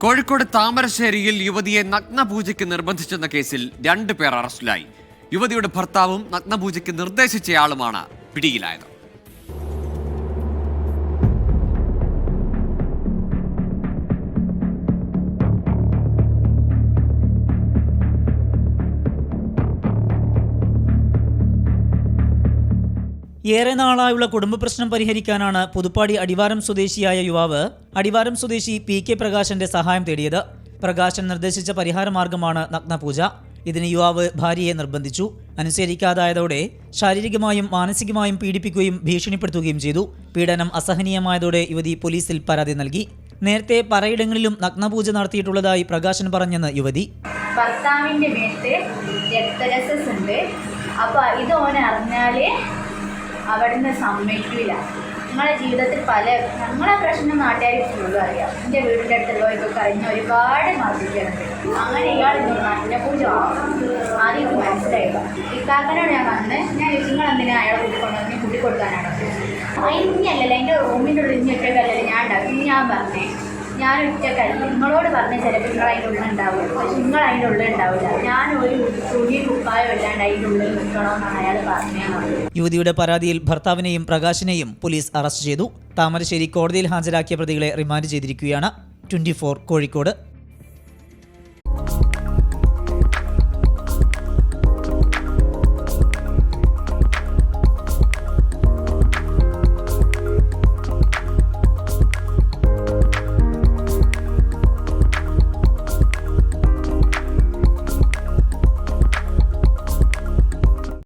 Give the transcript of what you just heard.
കോഴിക്കോട് താമരശ്ശേരിയിൽ യുവതിയെ നഗ്നപൂജയ്ക്ക് നിർബന്ധിച്ചെന്ന കേസിൽ 2 പേർ അറസ്റ്റിലായി. യുവതിയുടെ ഭർത്താവും നഗ്നപൂജയ്ക്ക് നിർദ്ദേശിച്ചയാളുമാണ് പിടിയിലായത്. ഏറെ നാളായുള്ള കുടുംബ പ്രശ്നം പരിഹരിക്കാനാണ് പുതുപ്പാടി അടിവാരം സ്വദേശിയായ യുവാവ് അടിവാരം സ്വദേശി PK പ്രകാശന്റെ സഹായം തേടിയത്. പ്രകാശൻ നിർദ്ദേശിച്ച പരിഹാരമാർഗമാണ് നഗ്നപൂജ. ഇതിന് യുവാവ് ഭാര്യയെ നിർബന്ധിച്ചു. അനുസരിക്കാതായതോടെ ശാരീരികമായും മാനസികമായും പീഡിപ്പിക്കുകയും ഭീഷണിപ്പെടുത്തുകയും ചെയ്തു. പീഡനം അസഹനീയമായതോടെ യുവതി പോലീസിൽ പരാതി നൽകി. നേരത്തെ പലയിടങ്ങളിലും നഗ്നപൂജ നടത്തിയിട്ടുള്ളതായി പ്രകാശൻ പറഞ്ഞെന്ന് യുവതി. ഭർത്താവിൻ്റെ മേത്ത് രക്തരസസ് ഉണ്ട്. അപ്പോൾ ഇത് ഓൻ അറിഞ്ഞാലേ അവിടുന്ന് സമ്മതിക്കില്ല. നിങ്ങളുടെ ജീവിതത്തിൽ ഞങ്ങളെ പ്രശ്നം നാട്ടുകാർക്കുള്ളൂ അറിയാം. എൻ്റെ വീടിൻ്റെ അടുത്തുള്ളവർക്ക് കഴിഞ്ഞ ഒരുപാട് മർദ്ദിക്കുന്നുണ്ട്. അങ്ങനെ ഇയാൾ നഗ്നപൂജ ആദ്യം എനിക്ക് മനസ്സിലായില്ല. ഇക്കാക്കനോട് ഞാൻ വന്ന് ഞാൻ നിങ്ങൾ എന്തിനാ അയാളെ കൂട്ടിക്കൊണ്ടുവന്ന് കൂട്ടിക്കൊടുക്കാനാണ്. ഇനിയല്ലല്ലോ എൻ്റെ റൂമിൻ്റെ ഉള്ളിൽ ഇനി ഒറ്റക്കല്ലല്ലോ ഞാൻ ഉണ്ടാക്കും. ഞാൻ പറഞ്ഞേ ഞാൻ ഒറ്റക്കല്ല, നിങ്ങളോട് പറഞ്ഞ ചിലപ്പോൾ നിങ്ങൾ അതിൻ്റെ ഉള്ളിൽ ഉണ്ടാവും, പക്ഷെ നിങ്ങൾ അതിൻ്റെ ഉള്ളിൽ ഉണ്ടാവില്ല. ഞാൻ ഒരു തുണി കുപ്പായോ ഇല്ലാണ്ട് അതിൻ്റെ ഉള്ളിൽ നിൽക്കണമെന്നാണ് അയാൾ പറഞ്ഞത്. യുവതിയുടെ പരാതിയിൽ ഭർത്താവിനെയും പ്രകാശിനെയും പോലീസ് അറസ്റ്റ് ചെയ്തു. താമരശ്ശേരി കോടതിയിൽ ഹാജരാക്കിയ പ്രതികളെ റിമാൻഡ് ചെയ്തിരിക്കുകയാണ്. 24 കോഴിക്കോട്.